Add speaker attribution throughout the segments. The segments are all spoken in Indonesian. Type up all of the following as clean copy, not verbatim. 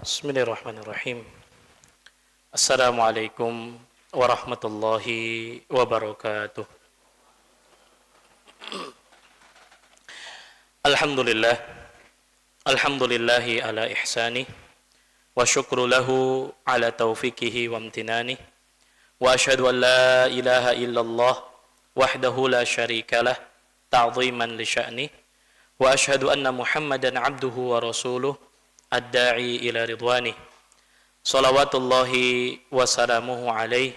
Speaker 1: Bismillahirrahmanirrahim. Assalamualaikum warahmatullahi wabarakatuh. Alhamdulillah. Alhamdulillahi ala ihsanih. Wa syukru lahu ala taufiqihi wa amtinanih. Wa ashhadu an la ilaha illallah wahdahu la syarikalah ta'ziman li sya'nih. Wa ashhadu anna Muhammadan abduhu wa rasuluh ad-da'i ila ridwanih. Salawatullahi wa salamuhu alaihi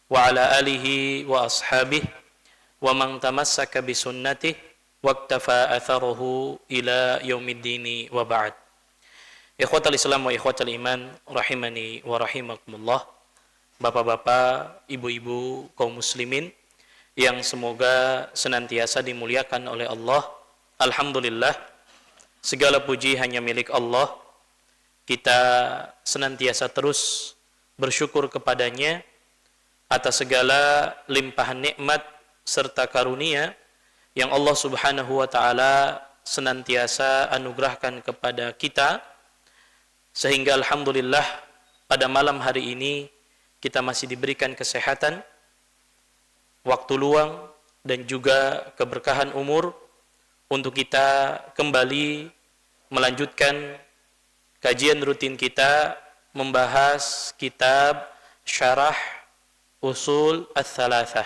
Speaker 1: wa ala alihi wa ashabih wa man tamassaka bi sunnatih wa iktafa atharuhu ila yaumiddini wa ba'd. Ikhwatal Islam wa ikhwatal iman rahimani wa rahimakumullah. Bapak-bapak, ibu-ibu kaum muslimin yang semoga senantiasa dimuliakan oleh Allah. Alhamdulillah, segala puji hanya milik Allah. Kita senantiasa terus bersyukur kepadanya atas segala limpahan nikmat serta karunia yang Allah Subhanahu wa taala senantiasa anugerahkan kepada kita, sehingga alhamdulillah pada malam hari ini kita masih diberikan kesehatan, waktu luang dan juga keberkahan umur untuk kita kembali melanjutkan kajian rutin kita membahas kitab Syarah Usul Ats-Tsalatsah.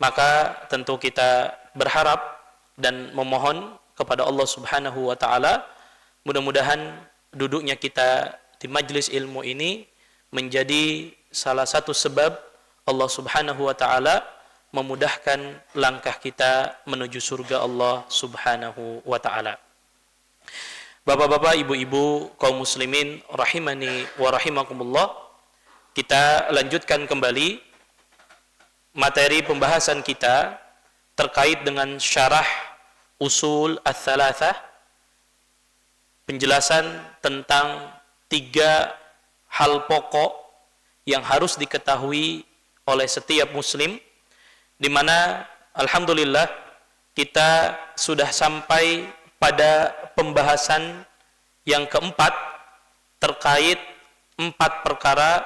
Speaker 1: Maka tentu kita berharap dan memohon kepada Allah Subhanahu wa taala, mudah-mudahan duduknya kita di majelis ilmu ini menjadi salah satu sebab Allah Subhanahu wa taala memudahkan langkah kita menuju surga Allah Subhanahu wa taala. Bapak-bapak, ibu-ibu kaum muslimin rahimani wa rahimakumullah, kita lanjutkan kembali materi pembahasan kita terkait dengan syarah Usul Ats-Tsalatsah, penjelasan tentang 3 hal pokok yang harus diketahui oleh setiap muslim, di mana alhamdulillah kita sudah sampai pada pembahasan yang keempat terkait 4 perkara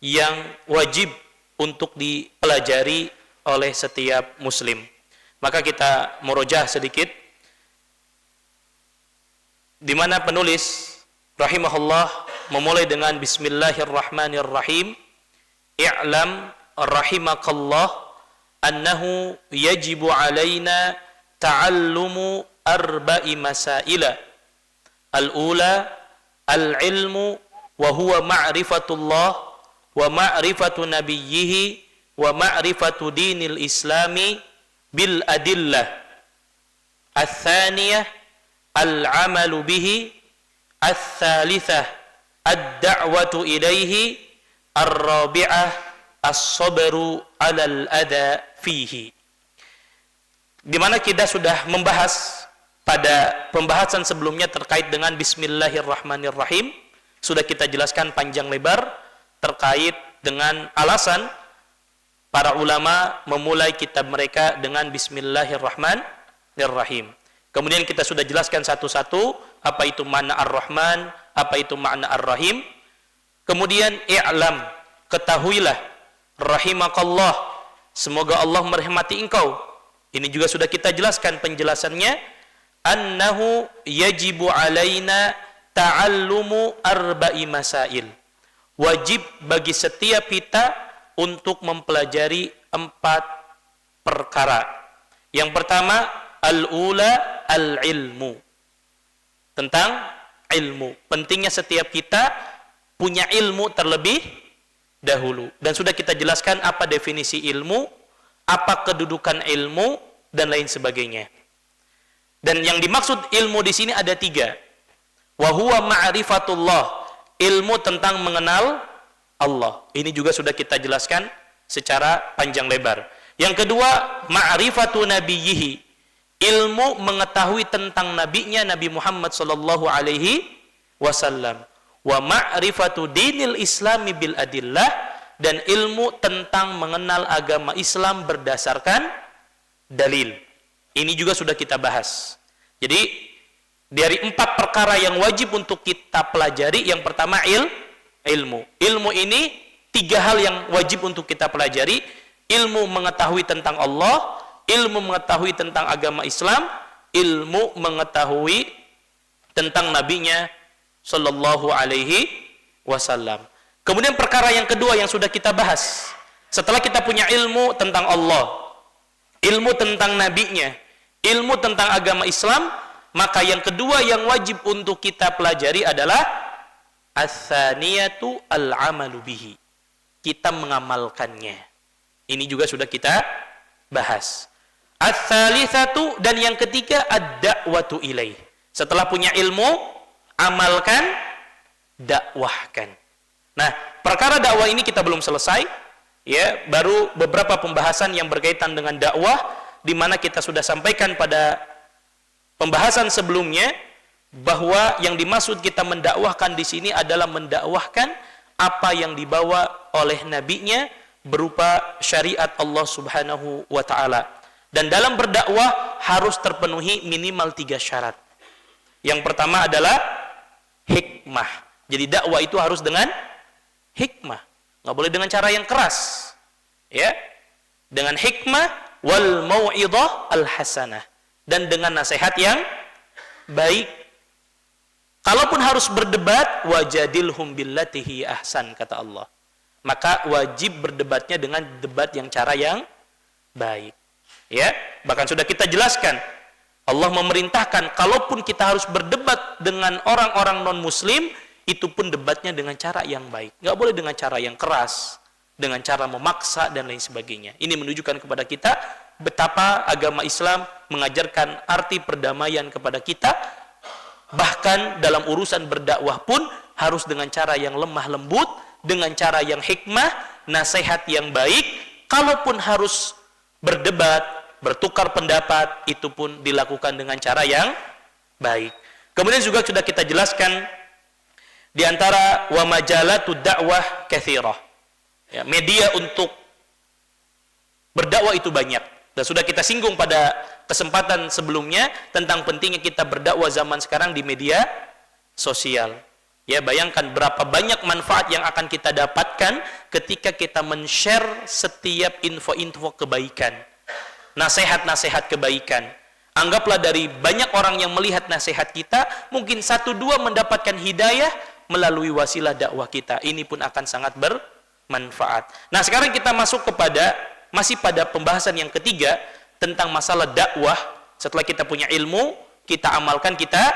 Speaker 1: yang wajib untuk dipelajari oleh setiap muslim. Maka kita murojaah sedikit, di mana penulis rahimahullah memulai dengan bismillahirrahmanirrahim. I'lam rahimakallah annahu yajibu alaina ta'allumu arba'i masaila. Al-ula al-ilmu wa huwa ma'rifatullah wa ma'rifatu nabiyyihi wa ma'rifatu dinil islami bil adillah. Al-thaniyah al-amalu bihi. Al-thalithah ad-da'watu ilaihi. Ar-rabi'ah as-sabru 'alal adha fihi. Di mana kita sudah membahas pada pembahasan sebelumnya terkait dengan bismillahirrahmanirrahim. Sudah kita jelaskan panjang lebar terkait dengan alasan para ulama memulai kitab mereka dengan bismillahirrahmanirrahim. Kemudian kita sudah jelaskan satu-satu apa itu makna ar-Rahman, apa itu makna ar-Rahim. Kemudian i'lam, ketahuilah, rahimakallah, semoga Allah merahmati engkau. Ini juga sudah kita jelaskan penjelasannya, annahu yajibu alaina ta'allumu arba'i masail. Wajib bagi setiap kita untuk mempelajari 4 perkara. Yang pertama, al-ula al-ilmu. Tentang ilmu. Pentingnya setiap kita punya ilmu terlebih dahulu. Dan sudah kita jelaskan apa definisi ilmu, apa kedudukan ilmu, dan lain sebagainya. Dan yang dimaksud ilmu di sini ada 3. Wa huwa ma'rifatullah, ilmu tentang mengenal Allah. Ini juga sudah kita jelaskan secara panjang lebar. Yang kedua, ma'rifatu nabiyyihi, ilmu mengetahui tentang nabinya Nabi Muhammad sallallahu alaihi wasallam. Wa ma'rifatu dinil islami bil adillah, dan ilmu tentang mengenal agama Islam berdasarkan dalil. Ini juga sudah kita bahas. Jadi Dari 4 perkara yang wajib untuk kita pelajari, yang pertama ilmu. Ilmu ini 3 hal yang wajib untuk kita pelajari. Ilmu mengetahui tentang Allah, ilmu mengetahui tentang agama Islam, ilmu mengetahui tentang nabinya sallallahu alaihi wasallam. Kemudian perkara yang kedua yang sudah kita bahas, setelah kita punya ilmu tentang Allah, ilmu tentang nabinya, ilmu tentang agama Islam, maka yang kedua yang wajib untuk kita pelajari adalah ats-tsaniyatu al-'amalu bihi. Kita mengamalkannya. Ini juga sudah kita bahas. Ats-tsalitsatu, dan yang ketiga ad-da'watu ilaih. Setelah punya ilmu, amalkan, dakwahkan. Nah, perkara dakwah ini kita belum selesai, ya, baru beberapa pembahasan yang berkaitan dengan dakwah, di mana kita sudah sampaikan pada pembahasan sebelumnya bahwa yang dimaksud kita mendakwahkan di sini adalah mendakwahkan apa yang dibawa oleh nabinya berupa syariat Allah Subhanahu wa taala. Dan dalam berdakwah harus terpenuhi minimal 3 syarat. Yang pertama adalah hikmah. Jadi dakwah itu harus dengan hikmah. Nggak boleh dengan cara yang keras. Ya. Dengan hikmah wal mau'idhah al hasanah. Dan dengan nasihat yang baik. Kalaupun harus berdebat, wajadilhum billati hi ahsan, kata Allah. Maka wajib berdebatnya dengan debat yang cara yang baik. Ya, bahkan sudah kita jelaskan, Allah memerintahkan kalaupun kita harus berdebat dengan orang-orang non-muslim, itu pun debatnya dengan cara yang baik. Nggak boleh dengan cara yang keras, dengan cara memaksa dan lain sebagainya. Ini menunjukkan kepada kita betapa agama Islam mengajarkan arti perdamaian kepada kita. Bahkan dalam urusan berdakwah pun harus dengan cara yang lemah lembut, dengan cara yang hikmah, nasihat yang baik. Kalaupun harus berdebat, bertukar pendapat, itu pun dilakukan dengan cara yang baik. Kemudian juga sudah kita jelaskan di antara wa majalatud dakwah katsirah. Ya, media untuk berdakwah itu banyak. Dan sudah kita singgung pada kesempatan sebelumnya tentang pentingnya kita berdakwah zaman sekarang di media sosial. Ya, bayangkan berapa banyak manfaat yang akan kita dapatkan ketika kita men-share setiap info-info kebaikan, nasihat-nasihat kebaikan. Anggaplah dari banyak orang yang melihat nasihat kita, mungkin 1-2 mendapatkan hidayah melalui wasilah dakwah kita. Ini pun akan sangat bermanfaat. Nah, sekarang kita masuk kepada masih pada pembahasan yang ketiga tentang masalah dakwah. Setelah kita punya ilmu, kita amalkan, kita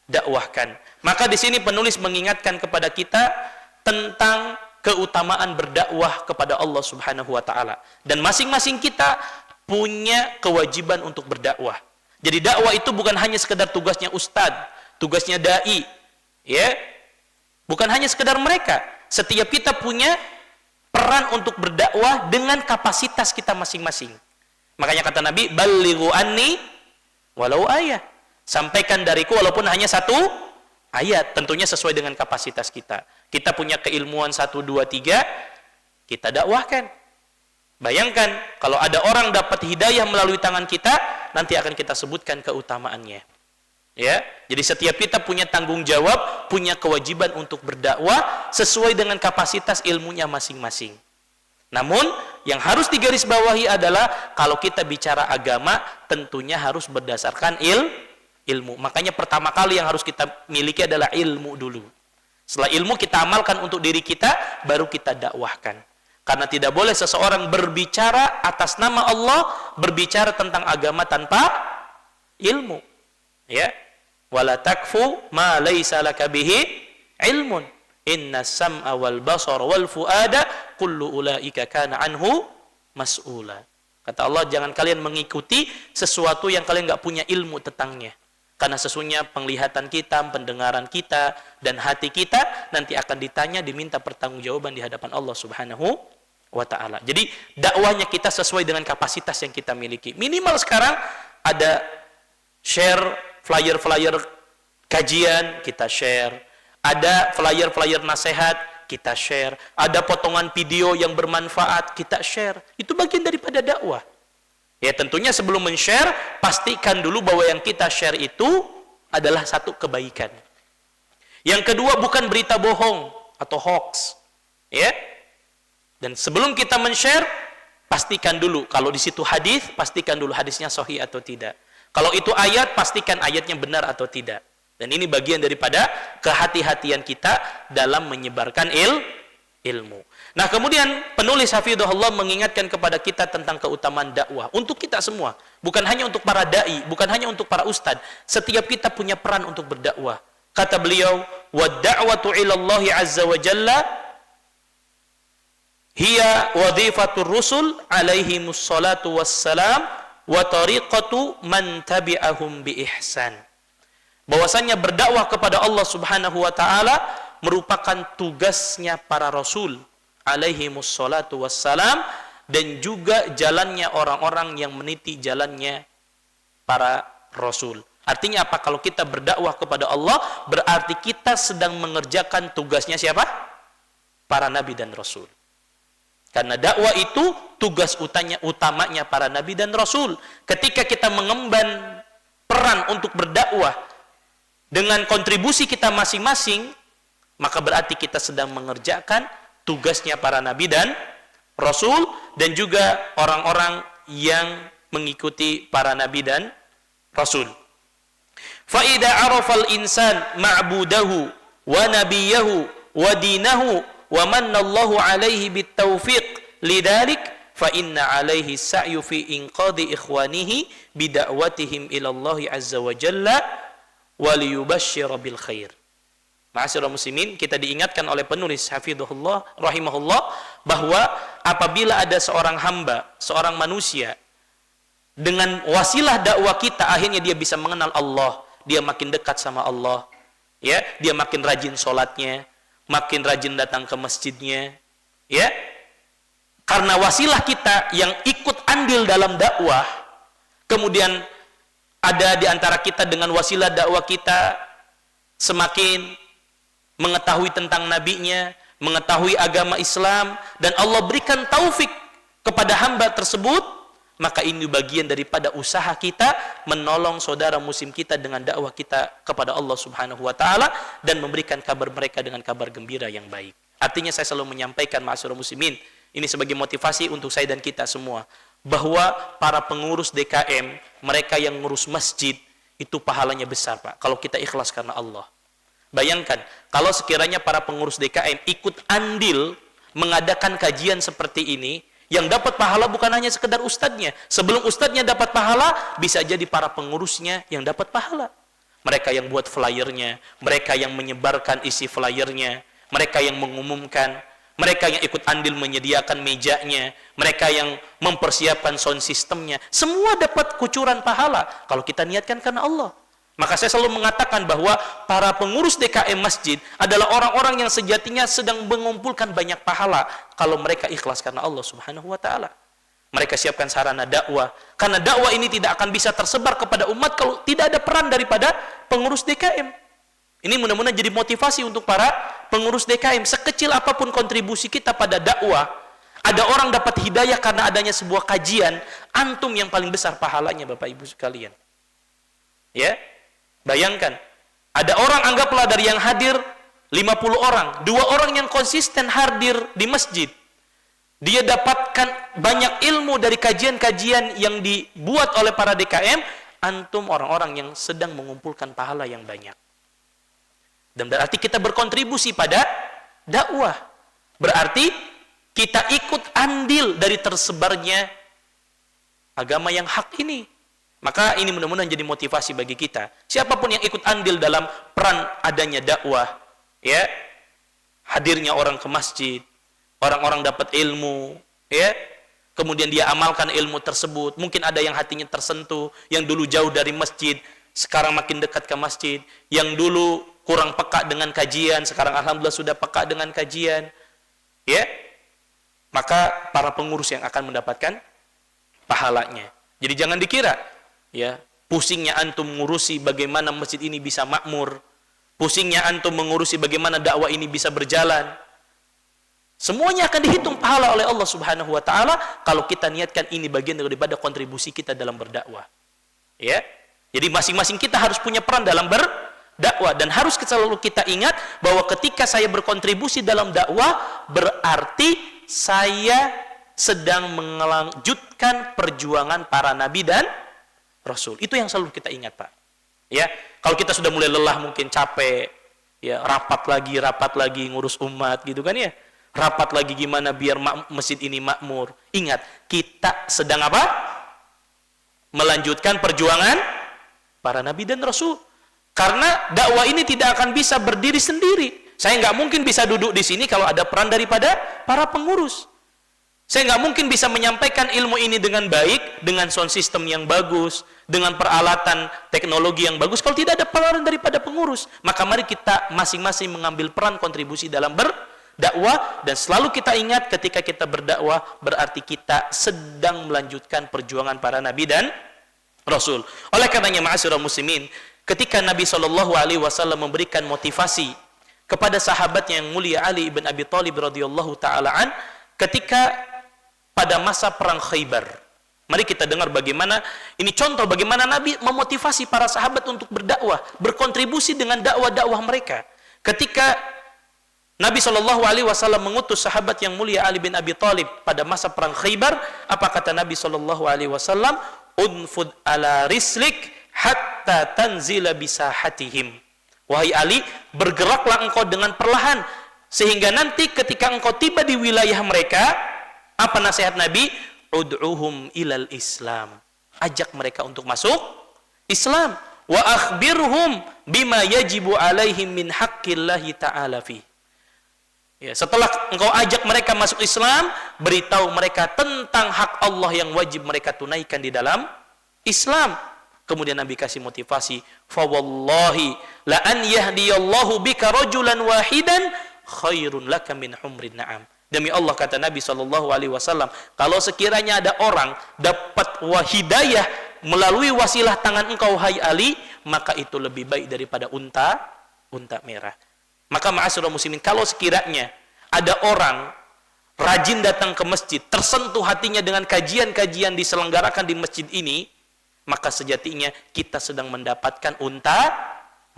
Speaker 1: dakwahkan. Maka di sini penulis mengingatkan kepada kita tentang keutamaan berdakwah kepada Allah Subhanahu wa taala. Dan masing-masing kita punya kewajiban untuk berdakwah. Jadi dakwah itu bukan hanya sekedar tugasnya ustadz, tugasnya dai, ya. Bukan hanya sekedar mereka. Setiap kita punya peran untuk berdakwah dengan kapasitas kita masing-masing. Makanya kata Nabi, ballighu anni walau ayat. Sampaikan dariku walaupun hanya 1 ayat, tentunya sesuai dengan kapasitas kita. Kita punya keilmuan 1, 2, 3, kita dakwahkan. Bayangkan kalau ada orang dapat hidayah melalui tangan kita, nanti akan kita sebutkan keutamaannya. Ya, jadi setiap kita punya tanggung jawab, punya kewajiban untuk berdakwah sesuai dengan kapasitas ilmunya masing-masing. Namun yang harus digarisbawahi adalah kalau kita bicara agama, tentunya harus berdasarkan ilmu. Makanya pertama kali yang harus kita miliki adalah ilmu dulu. Setelah ilmu kita amalkan untuk diri kita, baru kita dakwahkan. Karena tidak boleh seseorang berbicara atas nama Allah, berbicara tentang agama tanpa ilmu. Ya, wala takfu ma laisa laka bihi ilmun. Inna sam'a wal basara wal fuada kullu ulaika kana anhu mas'ula. Kata Allah, jangan kalian mengikuti sesuatu yang kalian enggak punya ilmu tentangnya. Karena sesungguhnya penglihatan kita, pendengaran kita, dan hati kita nanti akan ditanya, diminta pertanggungjawaban di hadapan Allah Subhanahu wa ta'ala. Jadi dakwahnya kita sesuai dengan kapasitas yang kita miliki. Minimal sekarang ada share flyer-flyer kajian, kita share. Ada flyer-flyer nasihat, kita share. Ada potongan video yang bermanfaat, kita share. Itu bagian daripada dakwah. Ya, tentunya sebelum men-share, pastikan dulu bahwa yang kita share itu adalah satu kebaikan. Yang kedua, bukan berita bohong atau hoax. Ya. Dan sebelum kita men-share, pastikan dulu kalau di situ hadis, pastikan dulu hadisnya sahih atau tidak. Kalau itu ayat, pastikan ayatnya benar atau tidak. Dan ini bagian daripada kehati-hatian kita dalam menyebarkan ilmu. Nah, kemudian penulis Hafidhahullah mengingatkan kepada kita tentang keutamaan dakwah untuk kita semua, bukan hanya untuk para dai, bukan hanya untuk para ustadz. Setiap kita punya peran untuk berdakwah. Kata beliau, "Wad-da'watu 'ila Allah 'azza wa jalla hiya wadhifatur rusul 'alaihimus salatu wassalam wa tariqatu man tabi'ahum bi ihsan." Bahwasanya berdakwah kepada Allah Subhanahu wa taala merupakan tugasnya para rasul alaihimus salatu wassalam, dan juga jalannya orang-orang yang meniti jalannya para rasul. Artinya apa? Kalau kita berdakwah kepada Allah, berarti kita sedang mengerjakan tugasnya siapa? Para nabi dan rasul. Karena dakwah itu tugas utamanya para nabi dan rasul. Ketika kita mengemban peran untuk berdakwah dengan kontribusi kita masing-masing, maka berarti kita sedang mengerjakan tugasnya para nabi dan rasul, dan juga orang-orang yang mengikuti para nabi dan rasul. Fa idza arafa al-insan ma'budahu wa nabiyahu wa dinahu wa manna Allahu alaihi bit-taufiq lidzalik fa inna alaihi sa'yu fi inqadhi ikhwanihi bi da'watihim ila Allah azza wa jalla wa liyubashshira bil khair. Ma'asyiral muslimin, kita diingatkan oleh penulis Hafidhullah rahimahullah bahwa apabila ada seorang hamba, seorang manusia, dengan wasilah dakwah kita akhirnya dia bisa mengenal Allah, dia makin dekat sama Allah, ya, dia makin rajin sholatnya, makin rajin datang ke masjidnya, ya. Karena wasilah kita yang ikut andil dalam dakwah, kemudian ada di antara kita dengan wasilah dakwah kita semakin mengetahui tentang nabinya, mengetahui agama Islam, dan Allah berikan taufik kepada hamba tersebut, maka ini bagian daripada usaha kita menolong saudara muslim kita dengan dakwah kita kepada Allah Subhanahu wa taala, dan memberikan kabar mereka dengan kabar gembira yang baik. Artinya saya selalu menyampaikan, ma'asyiral muslimin, ini sebagai motivasi untuk saya dan kita semua, bahwa para pengurus DKM, mereka yang ngurus masjid, itu pahalanya besar, Pak, kalau kita ikhlas karena Allah. Bayangkan, kalau sekiranya para pengurus DKM ikut andil mengadakan kajian seperti ini, yang dapat pahala bukan hanya sekedar ustadznya. Sebelum ustadznya dapat pahala, bisa jadi para pengurusnya yang dapat pahala. Mereka yang buat flyernya, mereka yang menyebarkan isi flyernya, mereka yang mengumumkan, mereka yang ikut andil menyediakan mejanya, mereka yang mempersiapkan sound systemnya. Semua dapat kucuran pahala kalau kita niatkan karena Allah. Maka saya selalu mengatakan bahwa para pengurus DKM masjid adalah orang-orang yang sejatinya sedang mengumpulkan banyak pahala kalau mereka ikhlas karena Allah Subhanahu wa taala. Mereka siapkan sarana dakwah, karena dakwah ini tidak akan bisa tersebar kepada umat kalau tidak ada peran daripada pengurus DKM. Ini mudah-mudahan jadi motivasi untuk para pengurus DKM. Sekecil apapun kontribusi kita pada dakwah, ada orang dapat hidayah karena adanya sebuah kajian, antum yang paling besar pahalanya, Bapak Ibu sekalian. Ya? Bayangkan, ada orang, anggaplah dari yang hadir 50 orang, 2 orang yang konsisten hadir di masjid, dia dapatkan banyak ilmu dari kajian-kajian yang dibuat oleh para DKM, antum orang-orang yang sedang mengumpulkan pahala yang banyak. Dan berarti kita berkontribusi pada dakwah, berarti kita ikut andil dari tersebarnya agama yang hak ini. Maka ini mudah-mudahan jadi motivasi bagi kita. Siapapun yang ikut andil dalam peran adanya dakwah, ya, hadirnya orang ke masjid, orang-orang dapat ilmu, ya, kemudian dia amalkan ilmu tersebut. Mungkin ada yang hatinya tersentuh, yang dulu jauh dari masjid, sekarang makin dekat ke masjid. Yang dulu kurang peka dengan kajian, sekarang alhamdulillah sudah peka dengan kajian, ya. Maka para pengurus yang akan mendapatkan pahalanya. Jadi jangan dikira, ya, pusingnya antum mengurusi bagaimana masjid ini bisa makmur, pusingnya antum mengurusi bagaimana dakwah ini bisa berjalan. Semuanya akan dihitung pahala oleh Allah Subhanahu wa taala kalau kita niatkan ini bagian daripada kontribusi kita dalam berdakwah. Ya. Jadi masing-masing kita harus punya peran dalam berdakwah, dan harus selalu kita ingat bahwa ketika saya berkontribusi dalam dakwah berarti saya sedang melanjutkan perjuangan para nabi dan rasul. Itu yang selalu kita ingat, Pak. Ya, kalau kita sudah mulai lelah, mungkin capek, ya rapat lagi ngurus umat gitu kan ya. Rapat lagi gimana biar masjid ini makmur. Ingat, kita sedang apa? Melanjutkan perjuangan para nabi dan rasul. Karena dakwah ini tidak akan bisa berdiri sendiri. Saya nggak mungkin bisa duduk di sini kalau ada peran daripada para pengurus. Saya nggak mungkin bisa menyampaikan ilmu ini dengan baik, dengan sound system yang bagus, dengan peralatan teknologi yang bagus, kalau tidak ada peran daripada pengurus. Maka mari kita masing-masing mengambil peran kontribusi dalam berdakwah, dan selalu kita ingat ketika kita berdakwah berarti kita sedang melanjutkan perjuangan para nabi dan rasul. Oleh karenanya ma'asyiral muslimin, ketika Nabi SAW memberikan motivasi kepada sahabatnya yang mulia Ali ibn Abi Thalib radhiyallahu taala an ketika pada masa perang Khaybar. Mari kita dengar bagaimana ini contoh bagaimana Nabi memotivasi para sahabat untuk berdakwah, berkontribusi dengan dakwah-dakwah mereka. Ketika Nabi SAW mengutus sahabat yang mulia Ali bin Abi Thalib pada masa perang Khaybar, apa kata Nabi SAW? Unfud ala rislik hatta tanzila bisahatihim. Wahai Ali, bergeraklah engkau dengan perlahan sehingga nanti ketika engkau tiba di wilayah mereka, apa nasihat Nabi? Ud'uhum ilal Islam. Ajak mereka untuk masuk Islam. Wa akhbirhum bima yajibu alaihim min haqqillahi ta'ala fi. Ya, setelah engkau ajak mereka masuk Islam, beritahu mereka tentang hak Allah yang wajib mereka tunaikan di dalam Islam. Kemudian Nabi kasih motivasi, fa wallahi la an yahdiyallahu bika rajulan wahidan khairun laka min humrin na'am. Demi Allah, kata Nabi SAW, kalau sekiranya ada orang dapat hidayah melalui wasilah tangan engkau, hai Ali, maka itu lebih baik daripada unta merah. Maka ma'asyiral muslimin, kalau sekiranya ada orang rajin datang ke masjid, tersentuh hatinya dengan kajian-kajian diselenggarakan di masjid ini, maka sejatinya kita sedang mendapatkan unta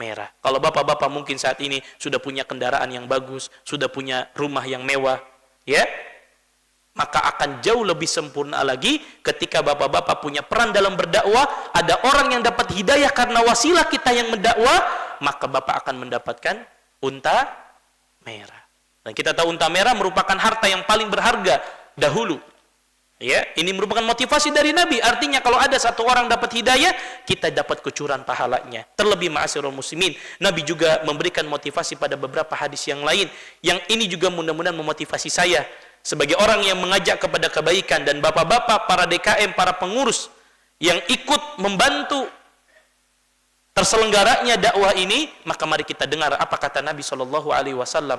Speaker 1: merah. Kalau bapak-bapak mungkin saat ini sudah punya kendaraan yang bagus, sudah punya rumah yang mewah, ya, maka akan jauh lebih sempurna lagi ketika bapak-bapak punya peran dalam berdakwah. Ada orang yang dapat hidayah karena wasilah kita yang mendakwah, maka bapak akan mendapatkan unta merah. Dan kita tahu unta merah merupakan harta yang paling berharga dahulu. Ya, ini merupakan motivasi dari Nabi. Artinya kalau ada satu orang dapat hidayah, kita dapat kecurangan pahalanya. Terlebih ma'asyiral muslimin, Nabi juga memberikan motivasi pada beberapa hadis yang lain. Yang ini juga mudah-mudahan memotivasi saya sebagai orang yang mengajak kepada kebaikan, dan bapak-bapak, para DKM, para pengurus yang ikut membantu terselenggaranya dakwah ini. Maka mari kita dengar apa kata Nabi SAW.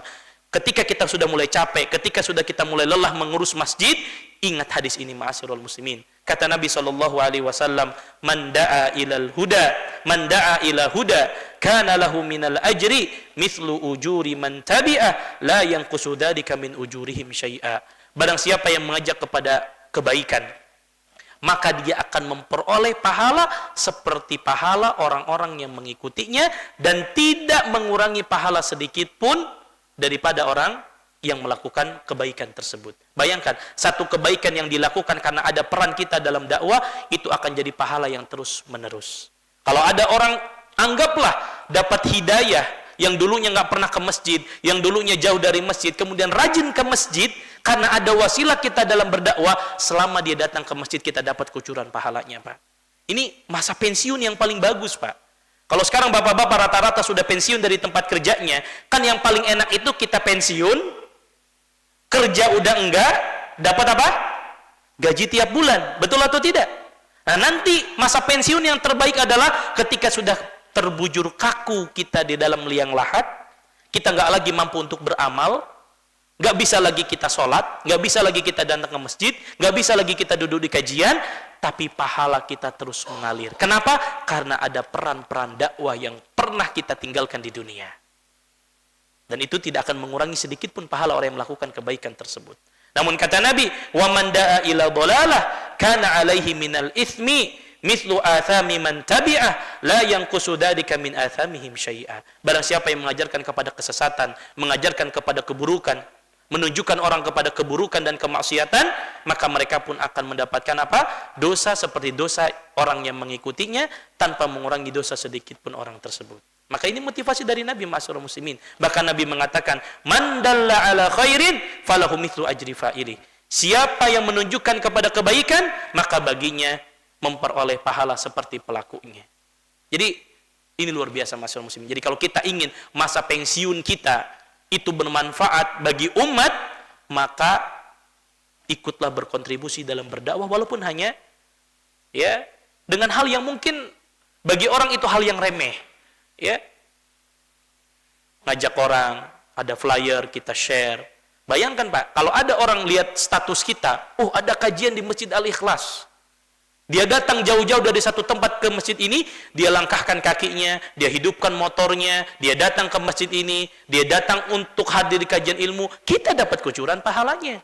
Speaker 1: Ketika kita sudah mulai capek, ketika sudah kita mulai lelah mengurus masjid, ingat hadis ini ma'asyiral muslimin. Kata Nabi SAW, man da'a ilal huda, man da'a ila huda, kana lahu minal ajri mithlu ujuri man tabi'ah, la yanqusu dzalika min ujurihim syai'a. Barang siapa yang mengajak kepada kebaikan, maka dia akan memperoleh pahala seperti pahala orang-orang yang mengikutinya, dan tidak mengurangi pahala sedikit pun daripada orang yang melakukan kebaikan tersebut. Bayangkan, satu kebaikan yang dilakukan karena ada peran kita dalam dakwah, itu akan jadi pahala yang terus menerus. Kalau ada orang, anggaplah dapat hidayah, yang dulunya nggak pernah ke masjid, yang dulunya jauh dari masjid, kemudian rajin ke masjid, karena ada wasilah kita dalam berdakwah, selama dia datang ke masjid kita dapat kucuran pahalanya, Pak. Ini masa pensiun yang paling bagus, Pak. Kalau sekarang bapak-bapak rata-rata sudah pensiun dari tempat kerjanya, kan yang paling enak itu kita pensiun, kerja udah enggak, dapat apa? Gaji tiap bulan, betul atau tidak? Nah, nanti masa pensiun yang terbaik adalah ketika sudah terbujur kaku kita di dalam liang lahat, kita nggak lagi mampu untuk beramal, nggak bisa lagi kita sholat, nggak bisa lagi kita datang ke masjid, nggak bisa lagi kita duduk di kajian, tapi pahala kita terus mengalir. Kenapa? Karena ada peran-peran dakwah yang pernah kita tinggalkan di dunia. Dan itu tidak akan mengurangi sedikit pun pahala orang yang melakukan kebaikan tersebut. Namun kata Nabi, wa man da'a ila dhalalah kana alaihi minal itsmi mithlu athami man tabi'ah la yanqusu dzalika min athamihim syai'a. Barang siapa yang mengajarkan kepada kesesatan, mengajarkan kepada keburukan, menunjukkan orang kepada keburukan dan kemaksiatan, maka mereka pun akan mendapatkan apa? Dosa seperti dosa orang yang mengikutinya tanpa mengurangi dosa sedikit pun orang tersebut. Maka ini motivasi dari Nabi ma'asyiral muslimin. Bahkan Nabi mengatakan, "Man dalla ala khairin falahu mithlu ajri fa'ili." Siapa yang menunjukkan kepada kebaikan, maka baginya memperoleh pahala seperti pelakunya. Jadi ini luar biasa ma'asyiral muslimin. Jadi kalau kita ingin masa pensiun kita itu bermanfaat bagi umat, maka ikutlah berkontribusi dalam berdakwah walaupun hanya ya dengan hal yang mungkin bagi orang itu hal yang remeh. Ya, ngajak orang, ada flyer kita share. Bayangkan Pak, kalau ada orang lihat status kita, oh ada kajian di Masjid Al-Ikhlas. Dia datang jauh-jauh dari satu tempat ke masjid ini, dia langkahkan kakinya, dia hidupkan motornya, dia datang ke masjid ini, dia datang untuk hadir di kajian ilmu, kita dapat kucuran pahalanya.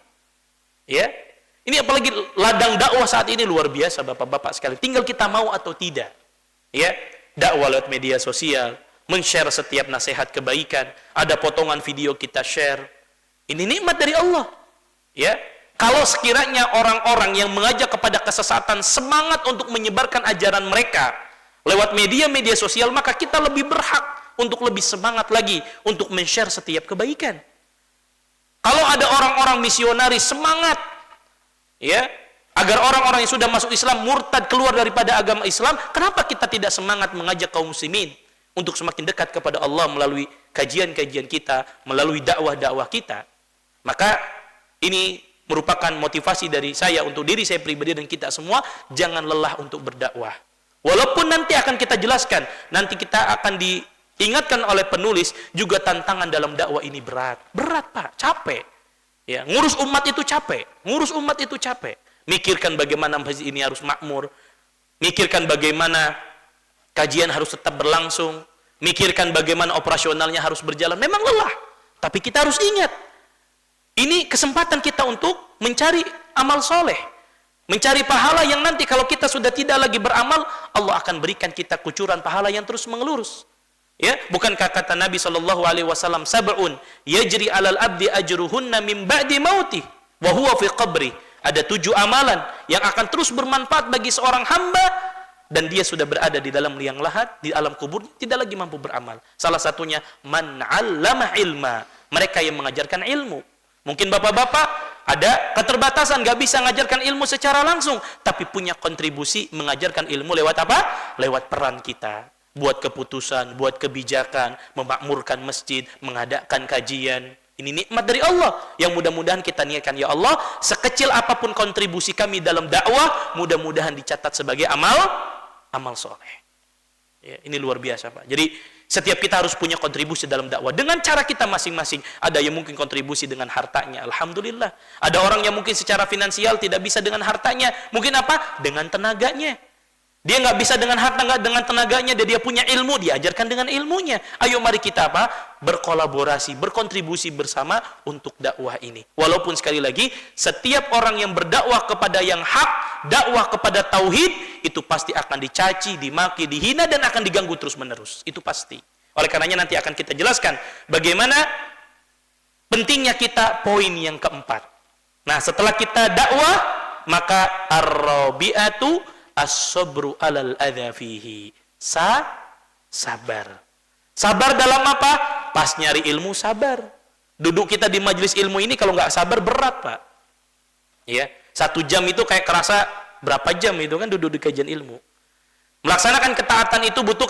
Speaker 1: Ya, ini apalagi ladang dakwah saat ini luar biasa Bapak-bapak sekalian. Tinggal kita mau atau tidak. Ya. Dakwah lewat media sosial, men-share setiap nasihat kebaikan, ada potongan video kita share. Ini nikmat dari Allah. Ya. Kalau sekiranya orang-orang yang mengajak kepada kesesatan semangat untuk menyebarkan ajaran mereka lewat media-media sosial, maka kita lebih berhak untuk lebih semangat lagi untuk men-share setiap kebaikan. Kalau ada orang-orang misionaris semangat ya, agar orang-orang yang sudah masuk Islam murtad keluar daripada agama Islam, kenapa kita tidak semangat mengajak kaum muslimin untuk semakin dekat kepada Allah melalui kajian-kajian kita, melalui dakwah-dakwah kita? Maka ini merupakan motivasi dari saya untuk diri saya pribadi dan kita semua, jangan lelah untuk berdakwah. Walaupun nanti akan kita jelaskan, nanti kita akan diingatkan oleh penulis juga tantangan dalam dakwah ini berat. Berat Pak, capek. Ya, ngurus umat itu capek. Ngurus umat itu capek. Mikirkan bagaimana masjid ini harus makmur, mikirkan bagaimana kajian harus tetap berlangsung, mikirkan bagaimana operasionalnya harus berjalan. Memang lelah, tapi kita harus ingat, ini kesempatan kita untuk mencari amal soleh, mencari pahala yang nanti kalau kita sudah tidak lagi beramal, Allah akan berikan kita kucuran pahala yang terus mengelurus. Ya, bukankah kata Nabi SAW, sab'un yajri 'alal abdi ajruhunna min ba'di mauti wa huwa fi qabri. Ada 7 amalan yang akan terus bermanfaat bagi seorang hamba dan dia sudah berada di dalam liang lahat, di alam kubur, tidak lagi mampu beramal. Salah satunya man 'allama ilma, mereka yang mengajarkan ilmu. Mungkin bapak-bapak ada keterbatasan, gak bisa mengajarkan ilmu secara langsung, tapi punya kontribusi mengajarkan ilmu lewat apa? Lewat peran kita, buat keputusan, buat kebijakan, memakmurkan masjid, mengadakan kajian. Ini nikmat dari Allah yang mudah-mudahan kita niatkan. Ya Allah, sekecil apapun kontribusi kami dalam dakwah, mudah-mudahan dicatat sebagai amal soleh. Ya, ini luar biasa Pak. Jadi setiap kita harus punya kontribusi dalam dakwah dengan cara kita masing-masing. Ada yang mungkin kontribusi dengan hartanya, alhamdulillah. Ada orang yang mungkin secara finansial tidak bisa dengan hartanya, mungkin apa? Dengan tenaganya. Dia nggak bisa dengan harta, nggak dengan tenaganya, dia punya ilmu, diajarkan dengan ilmunya. Ayo mari kita apa? Berkolaborasi, berkontribusi bersama untuk dakwah ini. Walaupun sekali lagi, setiap orang yang berdakwah kepada yang hak, dakwah kepada tauhid, itu pasti akan dicaci, dimaki, dihina, dan akan diganggu terus-menerus. Itu pasti. Oleh karenanya nanti akan kita jelaskan bagaimana pentingnya kita poin yang keempat. Nah, setelah kita dakwah, maka ar-rabi'atu as-sabru alal adza fihi. Sabar. Sabar dalam apa? Pas nyari ilmu sabar. Duduk kita di majelis ilmu ini kalau nggak sabar berat Pak. Ya, 1 jam itu kayak kerasa berapa jam itu kan duduk di kajian ilmu. Melaksanakan ketaatan itu butuh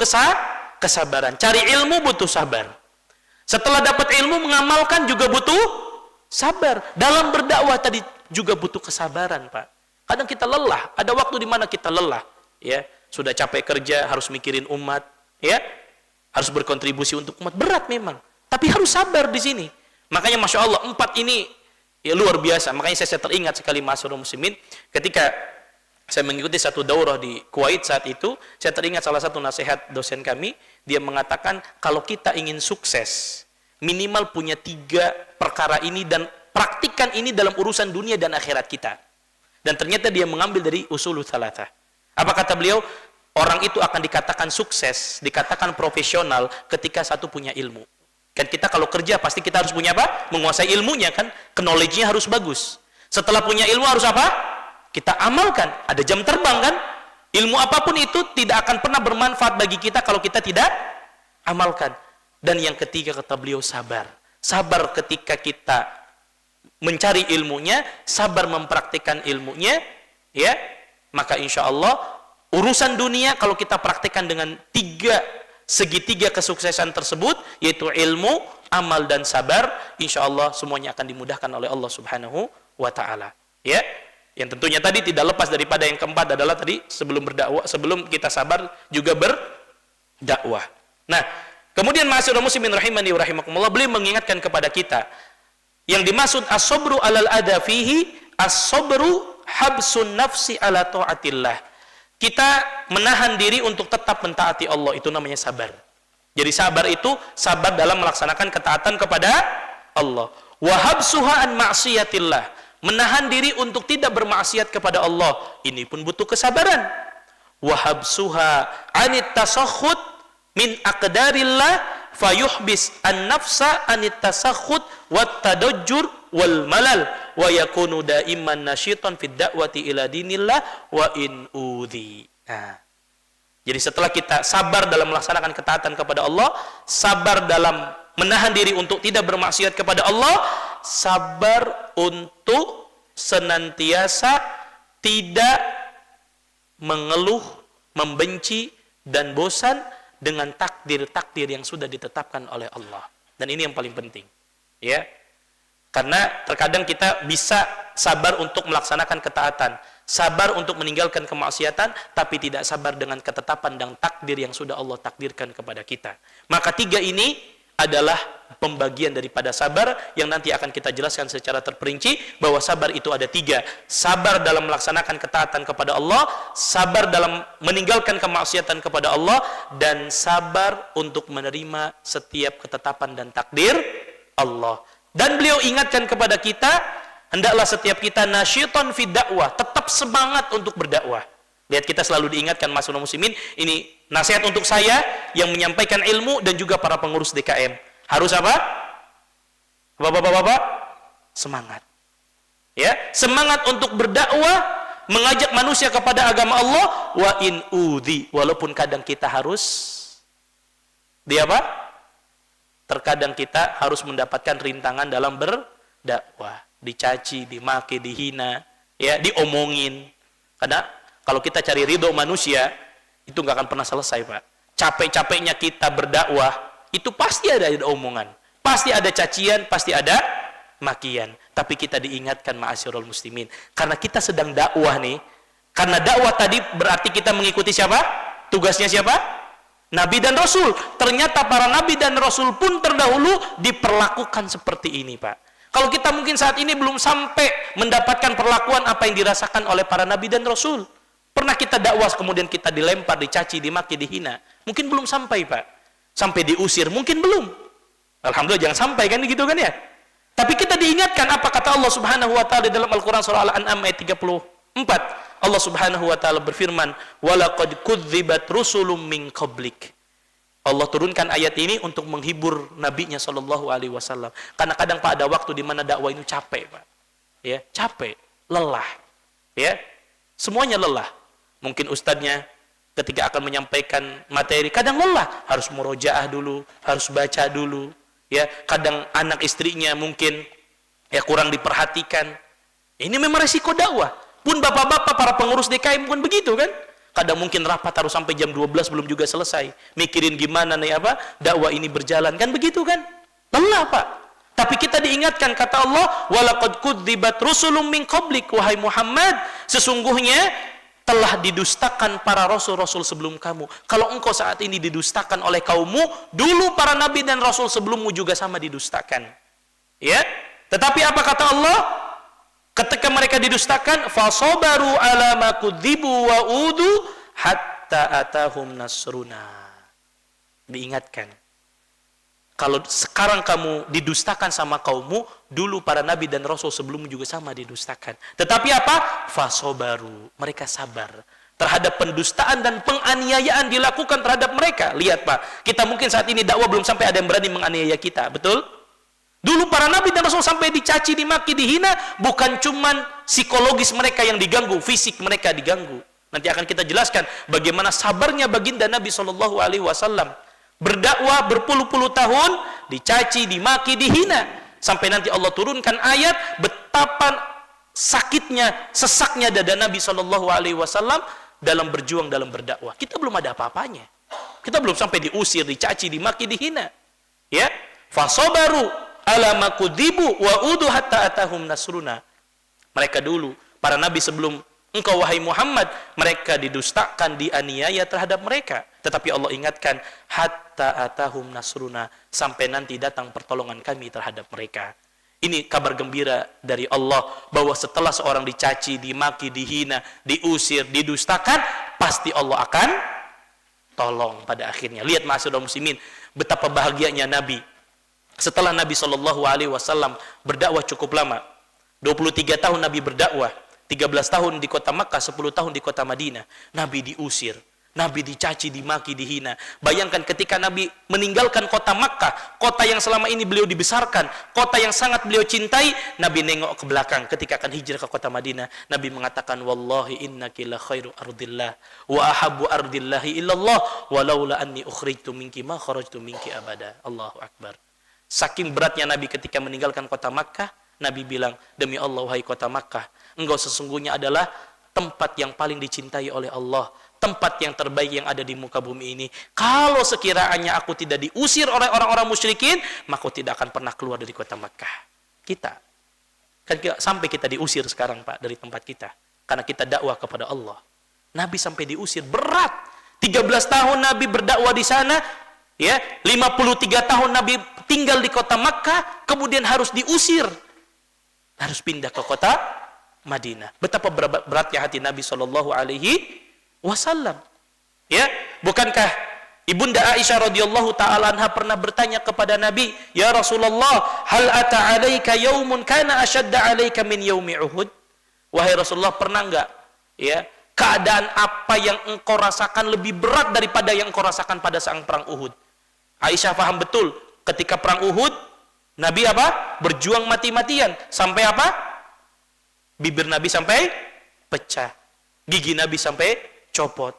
Speaker 1: kesabaran. Cari ilmu butuh sabar. Setelah dapat ilmu mengamalkan juga butuh sabar. Dalam berdakwah tadi juga butuh kesabaran Pak. Kadang kita lelah, ada waktu di mana kita lelah, ya, sudah capek kerja, harus mikirin umat, ya, harus berkontribusi untuk umat, berat memang, tapi harus sabar di sini. Makanya masya Allah 4 ini ya luar biasa. Makanya saya teringat sekali ma'asyiral muslimin, ketika saya mengikuti satu daurah di Kuwait saat itu, saya teringat salah satu nasihat dosen kami, dia mengatakan kalau kita ingin sukses, minimal punya 3 perkara ini dan praktikkan ini dalam urusan dunia dan akhirat kita. Dan ternyata dia mengambil dari usulul tsalatsa. Apa kata beliau? Orang itu akan dikatakan sukses, dikatakan profesional ketika satu punya ilmu. Kan kita kalau kerja pasti kita harus punya apa? Menguasai ilmunya kan, knowledge-nya harus bagus. Setelah punya ilmu harus apa? Kita amalkan. Ada jam terbang kan? Ilmu apapun itu tidak akan pernah bermanfaat bagi kita kalau kita tidak amalkan. Dan yang ketiga kata beliau sabar. Sabar ketika kita mencari ilmunya, sabar mempraktikkan ilmunya, ya. Maka insya Allah urusan dunia kalau kita praktikkan dengan segitiga kesuksesan tersebut, yaitu ilmu, amal dan sabar, insya Allah semuanya akan dimudahkan oleh Allah Subhanahu wa Ta'ala. Ya. Yang tentunya tadi tidak lepas daripada yang keempat adalah tadi sebelum berdakwah, sebelum kita sabar juga berdakwah. Nah, kemudian ma'asyiral muslimin rahimani wa rahimakumullah, beliau mengingatkan kepada kita yang dimaksud as-sabru alal adha fihi, as-sabru habsun nafsi ala ta'atillah. Kita menahan diri untuk tetap mentaati Allah, itu namanya sabar. Jadi sabar itu sabar dalam melaksanakan ketaatan kepada Allah. Wa habsuha an ma'siyatillah, menahan diri untuk tidak bermaksiat kepada Allah, ini pun butuh kesabaran. Wa habsuha anit tasakhut min aqdarillah fayuhbis an-nafsa anit tasakhut wat tadajjur wal malal wa yakunu daiman nasyitan fid da'wati ila dinillah wa in udhi. Nah, jadi setelah kita sabar dalam melaksanakan ketaatan kepada Allah, sabar dalam menahan diri untuk tidak bermaksiat kepada Allah, sabar untuk senantiasa tidak mengeluh, membenci dan bosan dengan takdir-takdir yang sudah ditetapkan oleh Allah. Dan ini yang paling penting, ya. Karena terkadang kita bisa sabar untuk melaksanakan ketaatan, sabar untuk meninggalkan kemaksiatan, tapi tidak sabar dengan ketetapan dan takdir yang sudah Allah takdirkan kepada kita. Maka tiga ini adalah pembagian daripada sabar yang nanti akan kita jelaskan secara terperinci, bahwa sabar itu ada tiga. Sabar dalam melaksanakan ketaatan kepada Allah, sabar dalam meninggalkan kemaksiatan kepada Allah, dan sabar untuk menerima setiap ketetapan dan takdir Allah. Dan beliau ingatkan kepada kita, hendaklah setiap kita nasyiton fid dakwah, tetap semangat untuk berdakwah. Lihat, kita selalu diingatkan ma'asyiral muslimin, ini nasihat untuk saya yang menyampaikan ilmu dan juga para pengurus DKM. Harus apa? Bapak-bapak, semangat. Ya, semangat untuk berdakwah, mengajak manusia kepada agama Allah, wa in udhi, walaupun kadang kita harus terkadang kita harus mendapatkan rintangan dalam berdakwah, dicaci, dimaki, dihina, ya, diomongin. Karena kalau kita cari ridho manusia, itu nggak akan pernah selesai, Pak. Capek-capeknya kita berdakwah, itu pasti ada omongan, pasti ada cacian, pasti ada makian. Tapi kita diingatkan ma'asyiral muslimin, karena kita sedang dakwah nih, karena dakwah tadi berarti kita mengikuti siapa? Tugasnya siapa? Nabi dan Rasul. Ternyata para Nabi dan Rasul pun terdahulu diperlakukan seperti ini, Pak. Kalau kita mungkin saat ini belum sampai mendapatkan perlakuan apa yang dirasakan oleh para Nabi dan Rasul. Pernah kita dakwah kemudian kita dilempar, dicaci, dimaki, dihina. Mungkin belum sampai, Pak. Sampai diusir, mungkin belum. Alhamdulillah jangan sampai kan gitu kan ya. Tapi kita diingatkan apa kata Allah Subhanahu wa taala dalam Al-Qur'an surah Al-An'am ayat 34. Allah Subhanahu wa taala berfirman, "Walaqad kudzibat rusulun min qablik." Allah turunkan ayat ini untuk menghibur nabinya sallallahu alaihi wasallam. Karena kadang Pak ada waktu di mana dakwah itu capek, Pak. Ya, capek, lelah. Ya. Semuanya lelah. Mungkin ustadznya ketika akan menyampaikan materi kadang lelah, harus murojaah dulu, harus baca dulu. Ya, kadang anak istrinya mungkin ya kurang diperhatikan. Ini memang resiko dakwah. Pun bapak-bapak para pengurus DKM pun begitu kan. Kadang mungkin rapat harus sampai jam 12 belum juga selesai. Mikirin gimana nih dakwah ini berjalan kan begitu kan. Lelah, Pak. Tapi kita diingatkan kata Allah, walaqad kudzibat rusulun min qablik, wahai Muhammad, sesungguhnya telah didustakan para rasul-rasul sebelum kamu. Kalau engkau saat ini didustakan oleh kaummu, dulu para nabi dan rasul sebelummu juga sama didustakan. Ya. Tetapi apa kata Allah? Ketika mereka didustakan, fasabaru ala ma kudzibu wa udu hatta atahum nasruna. Diingatkan. Kalau sekarang kamu didustakan sama kaummu, dulu para nabi dan rasul sebelummu juga sama didustakan. Tetapi apa? Fasabaru. Mereka sabar. terhadap pendustaan dan penganiayaan dilakukan terhadap mereka. Lihat Pak, kita mungkin saat ini dakwah belum sampai ada yang berani menganiaya kita, betul? Dulu para nabi dan rasul sampai dicaci, dimaki, dihina, bukan cuman psikologis mereka yang diganggu, fisik mereka diganggu. Nanti akan kita jelaskan bagaimana sabarnya baginda Nabi SAW berdakwah berpuluh-puluh tahun, dicaci, dimaki, dihina, sampai nanti Allah turunkan ayat betapa sakitnya, sesaknya dada Nabi SAW dalam berjuang, dalam berdakwah. Kita belum ada apa-apanya. Kita belum sampai diusir, dicaci, dimaki, dihina. Ya, fasobaru ala makudzibu wa udu hatta atahum nasruna. Mereka dulu, para nabi sebelum engkau wahai Muhammad, mereka didustakan, dianiaya terhadap mereka. Tetapi Allah ingatkan, hatta atahum nasruna, sampai nanti datang pertolongan kami terhadap mereka. Ini kabar gembira dari Allah bahwa setelah seorang dicaci, dimaki, dihina, diusir, didustakan, pasti Allah akan tolong pada akhirnya. Lihat ma'asyiral muslimin, betapa bahagianya Nabi. Setelah Nabi SAW berdakwah cukup lama, 23 tahun Nabi berdakwah, 13 tahun di kota Makkah, 10 tahun di kota Madinah, Nabi diusir, Nabi dicaci, dimaki, dihina. Bayangkan ketika Nabi meninggalkan kota Makkah, kota yang selama ini beliau dibesarkan, kota yang sangat beliau cintai, Nabi nengok ke belakang ketika akan hijrah ke kota Madinah. Nabi mengatakan, wallahi innaki la khairu ardillah wa ahabbu ardillahi illallah walaula anni ukhrijtu minki ma kharajtu minki abada. Allahu akbar. Saking beratnya Nabi ketika meninggalkan kota Makkah, Nabi bilang, demi Allah wahai kota Makkah, engkau sesungguhnya adalah tempat yang paling dicintai oleh Allah, tempat yang terbaik yang ada di muka bumi ini. Kalau sekiranya aku tidak diusir oleh orang-orang musyrikin, maka aku tidak akan pernah keluar dari kota Makkah. Kita kan sampai kita diusir sekarang Pak dari tempat kita karena kita dakwah kepada Allah. Nabi sampai diusir, berat. 13 tahun Nabi berdakwah di sana, ya, 53 tahun Nabi tinggal di kota Makkah, kemudian harus diusir, harus pindah ke kota Madinah. Betapa beratnya hati Nabi SAW. Ya, bukankah Ibunda Aisyah radhiyallahu taala anha pernah bertanya kepada Nabi, "Ya Rasulullah, hal ata 'alaika yaumun kana ashadda 'alaika min yaumi Uhud?" Wahai Rasulullah, pernah enggak ya keadaan apa yang engkau rasakan lebih berat daripada yang engkau rasakan pada saat perang Uhud? Aisyah paham betul, ketika perang Uhud Nabi apa? Berjuang mati-matian sampai apa? Bibir Nabi sampai pecah, gigi Nabi sampai copot,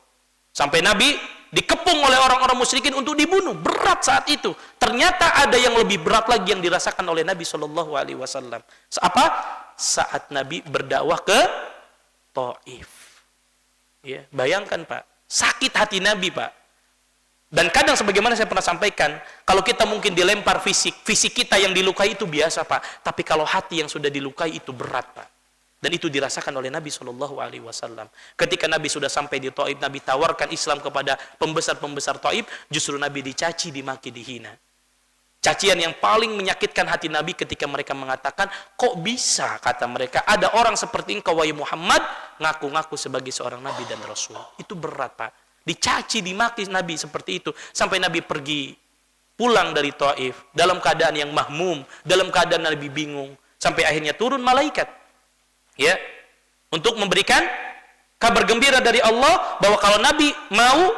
Speaker 1: sampai Nabi dikepung oleh orang-orang musyrikin untuk dibunuh. Berat saat itu. Ternyata ada yang lebih berat lagi yang dirasakan oleh Nabi SAW. Apa? Saat Nabi berdakwah ke Taif. Ya, bayangkan Pak, sakit hati Nabi Pak. Dan kadang sebagaimana saya pernah sampaikan, kalau kita mungkin dilempar fisik kita yang dilukai itu biasa Pak. Tapi kalau hati yang sudah dilukai itu berat Pak. Dan itu dirasakan oleh Nabi SAW. Ketika Nabi sudah sampai di Taif, Nabi tawarkan Islam kepada pembesar-pembesar Taif, justru Nabi dicaci, dimaki, dihina. Cacian yang paling menyakitkan hati Nabi ketika mereka mengatakan, kok bisa, kata mereka, ada orang seperti engkau wahai Muhammad, ngaku-ngaku sebagai seorang Nabi dan Rasul. Itu berat Pak. Dicaci, dimaki Nabi seperti itu. Sampai Nabi pergi pulang dari Taif, dalam keadaan yang mahmum, dalam keadaan Nabi bingung. Sampai akhirnya turun malaikat. Ya, untuk memberikan kabar gembira dari Allah bahwa kalau Nabi mau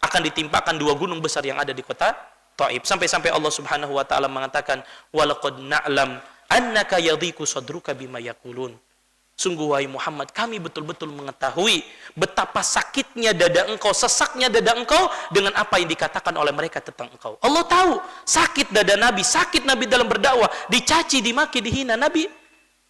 Speaker 1: akan ditimpakan 2 gunung besar yang ada di kota Taif. Sampai-sampai Allah Subhanahu wa taala mengatakan, "Walaqad na'lam annaka yadhiqu sadruka bima yaqulun." Sungguh wahai Muhammad, kami betul-betul mengetahui betapa sakitnya dada engkau, sesaknya dada engkau dengan apa yang dikatakan oleh mereka tentang engkau. Allah tahu sakit dada Nabi, sakit Nabi dalam berdakwah, dicaci, dimaki, dihina. Nabi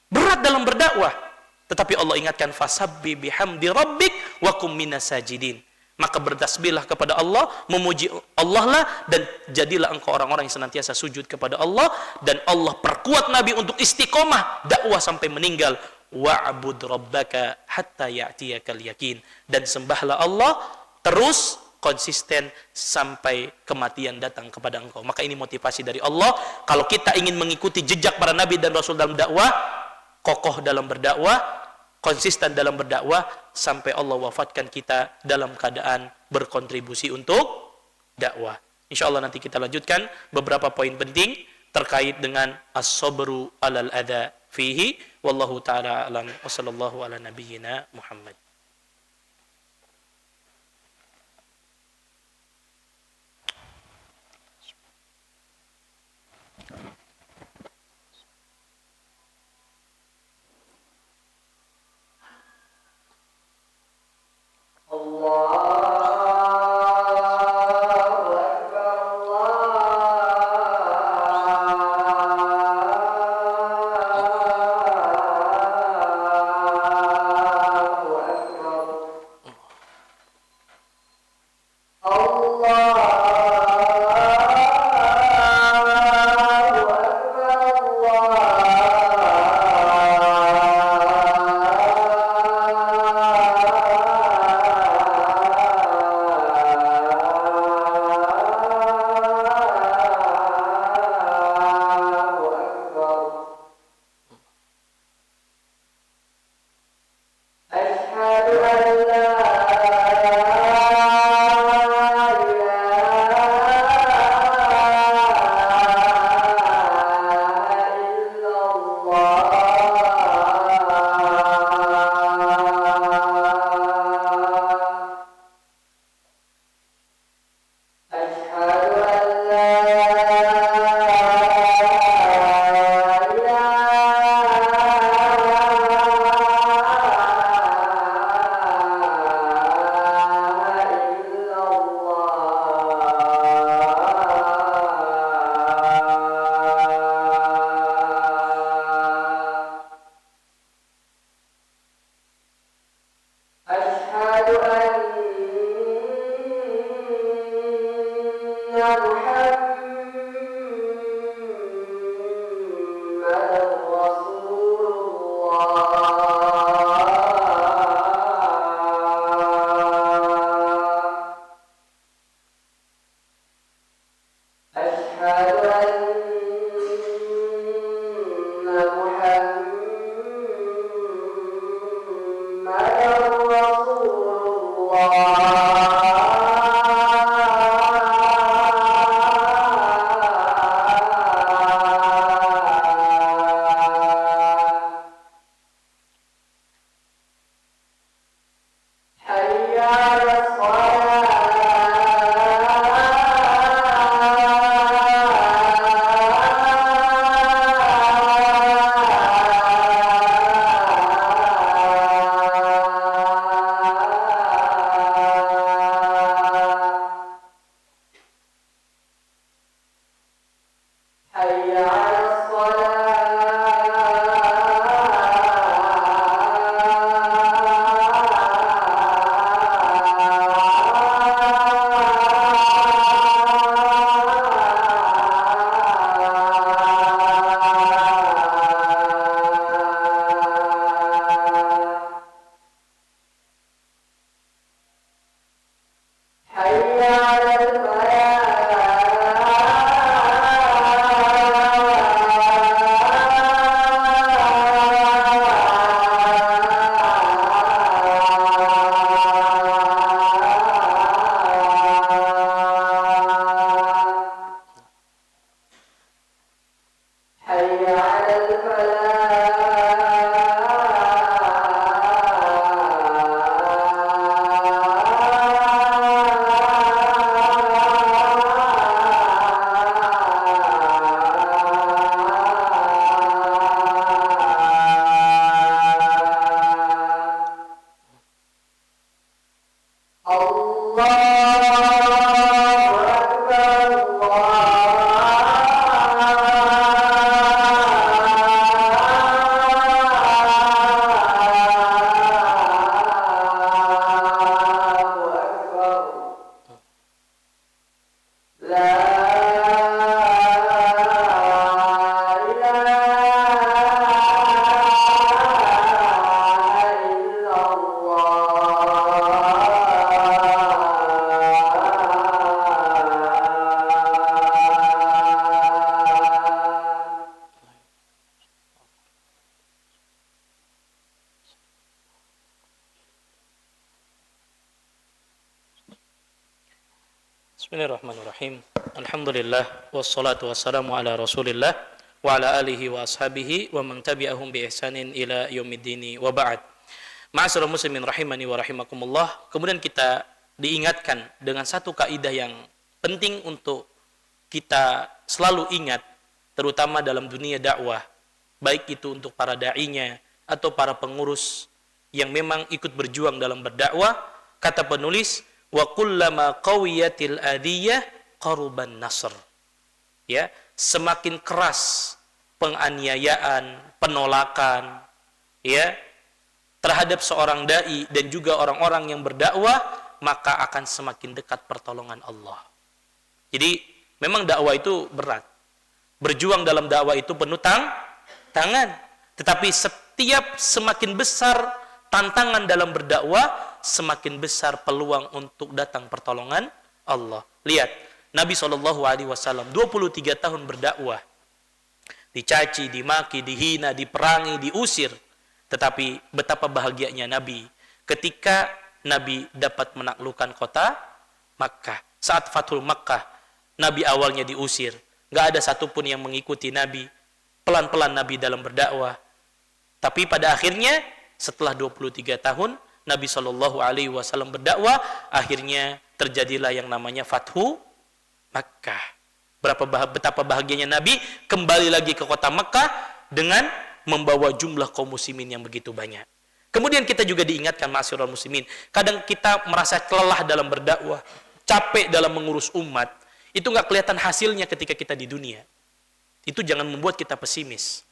Speaker 1: berat dalam berdakwah. Tetapi Allah ingatkan, fasabbi bihamdi rabbik wa kum minas sajidin. Maka bertasbihlah kepada Allah, memuji Allah lah, dan jadilah engkau orang-orang yang senantiasa sujud kepada Allah. Dan Allah perkuat Nabi untuk istiqomah dakwah sampai meninggal. Wa'bud rabbaka hatta ya'tiyakal yakin. Dan sembahlah Allah terus konsisten sampai kematian datang kepada engkau. Maka ini motivasi dari Allah. Kalau kita ingin mengikuti jejak para Nabi dan Rasul dalam dakwah, kokoh dalam berdakwah, konsisten dalam berdakwah, sampai Allah wafatkan kita dalam keadaan berkontribusi untuk dakwah. Insyaallah nanti kita lanjutkan beberapa poin penting terkait dengan as-sabru alal adha fihi. Wallahu ta'ala alam wa sallallahu ala nabiyyina Muhammad. Bismillahirrahmanirrahim. Alhamdulillah wassalatu wassalamu ala Rasulillah wa ala alihi wa ashabihi wa man tabi'ahum bi ihsanin ila yaumiddin wa ba'd. Ma'asyiral muslimin rahimani wa rahimakumullah. Kemudian kita diingatkan dengan satu kaidah yang penting untuk kita selalu ingat, terutama dalam dunia dakwah, baik itu untuk para da'inya atau para pengurus yang memang ikut berjuang dalam berdakwah. Kata penulis, wa kullama qawiyatil adiyah qaruban nasr. Ya, semakin keras penganiayaan, penolakan ya terhadap seorang dai dan juga orang-orang yang berdakwah, maka akan semakin dekat pertolongan Allah. Jadi memang dakwah itu berat. Berjuang dalam dakwah itu penuh tangan. Tetapi setiap semakin besar tantangan dalam berdakwah, semakin besar peluang untuk datang pertolongan Allah. Lihat, Nabi SAW 23 tahun berdakwah. Dicaci, dimaki, dihina, diperangi, diusir. Tetapi betapa bahagianya Nabi ketika Nabi dapat menaklukkan kota Makkah. Saat Fathul Makkah, Nabi awalnya diusir. Gak ada satupun yang mengikuti Nabi. Pelan-pelan Nabi dalam berdakwah. Tapi pada akhirnya, setelah 23 tahun, Nabi SAW berdakwah, akhirnya terjadilah yang namanya Fathu Makkah. Betapa bahagianya Nabi kembali lagi ke kota Makkah dengan membawa jumlah kaum muslimin yang begitu banyak. Kemudian kita juga diingatkan, ma'asyiral muslimin, kadang kita merasa lelah dalam berdakwah, capek dalam mengurus umat, itu nggak kelihatan hasilnya ketika kita di dunia. Itu jangan membuat kita pesimis.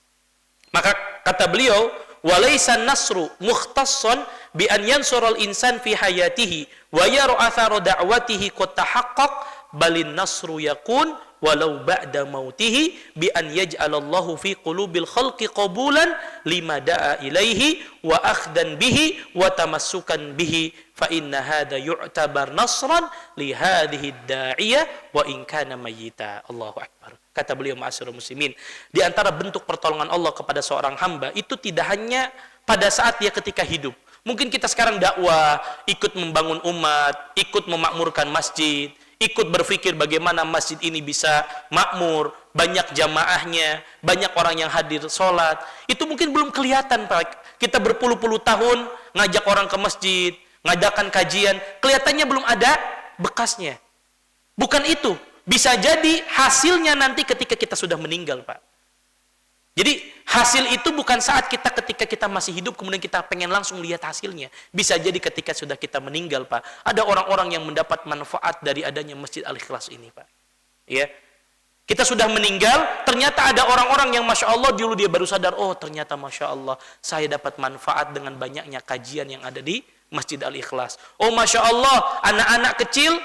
Speaker 1: Maka kata beliau, walaysa nasru mukhtassan bi an yansural insan fi hayatihi wa yara athara da'watihi qad tahaqqaq balin nasru yakun walau ba'da mautihi bi an yaj'alallahu fi qulubil khalqi qabulan lima da'a ilaihi wa akhdan bihi wa tamassukan bihi fa inna hadha yu'tabar nasran li hadhihi ad-da'iyah wa in kana mayyita. Allahu akbar. Kata beliau, ma'asyiral muslimin, di antara bentuk pertolongan Allah kepada seorang hamba itu tidak hanya pada saat dia ketika hidup. Mungkin kita sekarang dakwah, ikut membangun umat, ikut memakmurkan masjid, ikut berpikir bagaimana masjid ini bisa makmur, banyak jamaahnya, banyak orang yang hadir sholat. Itu mungkin belum kelihatan, Pak. Kita berpuluh-puluh tahun ngajak orang ke masjid, ngadakan kajian, kelihatannya belum ada bekasnya. Bukan itu. Bisa jadi hasilnya nanti ketika kita sudah meninggal, Pak. Jadi hasil itu bukan saat ketika kita masih hidup kemudian kita pengen langsung lihat hasilnya. Bisa jadi ketika sudah kita meninggal, Pak. Ada orang-orang yang mendapat manfaat dari adanya Masjid Al-Ikhlas ini, Pak. Ya. Kita sudah meninggal, ternyata ada orang-orang yang Masya Allah dulu dia baru sadar, oh ternyata Masya Allah saya dapat manfaat dengan banyaknya kajian yang ada di Masjid Al-Ikhlas. Oh Masya Allah, anak-anak kecil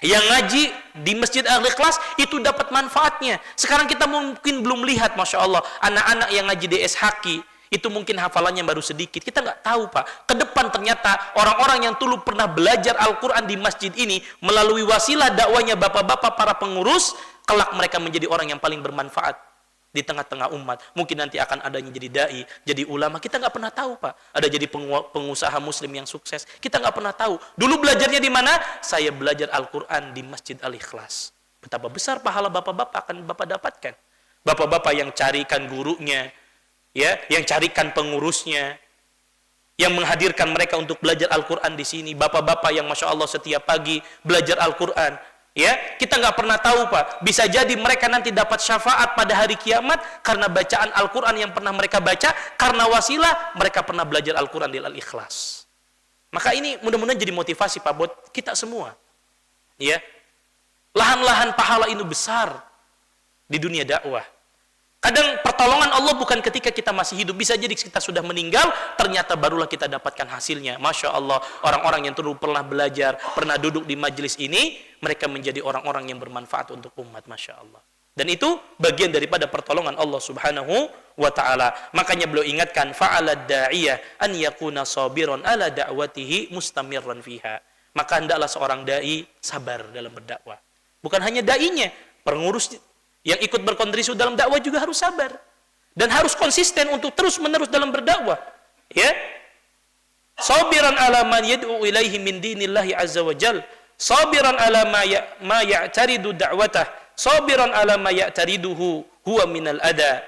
Speaker 1: yang ngaji di Masjid Al-Ikhlas itu dapat manfaatnya. Sekarang kita mungkin belum lihat, Masya Allah, anak-anak yang ngaji di SHQ itu mungkin hafalannya baru sedikit. Kita nggak tahu, Pak. Ke depan ternyata orang-orang yang dulu pernah belajar Al-Quran di masjid ini melalui wasilah dakwanya bapak-bapak para pengurus, kelak mereka menjadi orang yang paling bermanfaat di tengah-tengah umat. Mungkin nanti akan adanya jadi dai, jadi ulama. Kita nggak pernah tahu, Pak. Ada jadi pengusaha muslim yang sukses. Kita nggak pernah tahu. Dulu belajarnya di mana? Saya belajar Al-Quran di Masjid Al-Ikhlas. Betapa besar pahala bapak-bapak akan bapak dapatkan. Bapak-bapak yang carikan gurunya, ya, yang carikan pengurusnya, yang menghadirkan mereka untuk belajar Al-Quran di sini. Bapak-bapak yang Masya Allah setiap pagi belajar Al-Quran. Ya, kita nggak pernah tahu, Pak. Bisa jadi mereka nanti dapat syafaat pada hari kiamat karena bacaan Al-Quran yang pernah mereka baca, karena wasilah mereka pernah belajar Al-Quran di Al-Ikhlas. Maka ini mudah-mudahan jadi motivasi, Pak, buat kita semua. Ya, lahan-lahan pahala ini besar di dunia dakwah. Kadang pertolongan Allah bukan ketika kita masih hidup. Bisa jadi kita sudah meninggal, ternyata barulah kita dapatkan hasilnya. Masya Allah, orang-orang yang dulu pernah belajar, pernah duduk di majelis ini, mereka menjadi orang-orang yang bermanfaat untuk umat. Masya Allah. Dan itu bagian daripada pertolongan Allah subhanahu wa ta'ala. Makanya beliau ingatkan, fa'alad da'iyah an yakuna sabiran ala da'watihi mustamirran fiha. Maka hendaklah seorang da'i sabar dalam berdakwah. Bukan hanya da'inya, pengurus yang ikut berkontribusi dalam dakwah juga harus sabar dan harus konsisten untuk terus-menerus dalam berdakwah. Ya, sabiran ala man yad'u ilaihi min dinillahi azza wa jal, sabiran ala ma ya'taridu da'watah, sabiran ala ma ya'tariduhu huwa minal ada,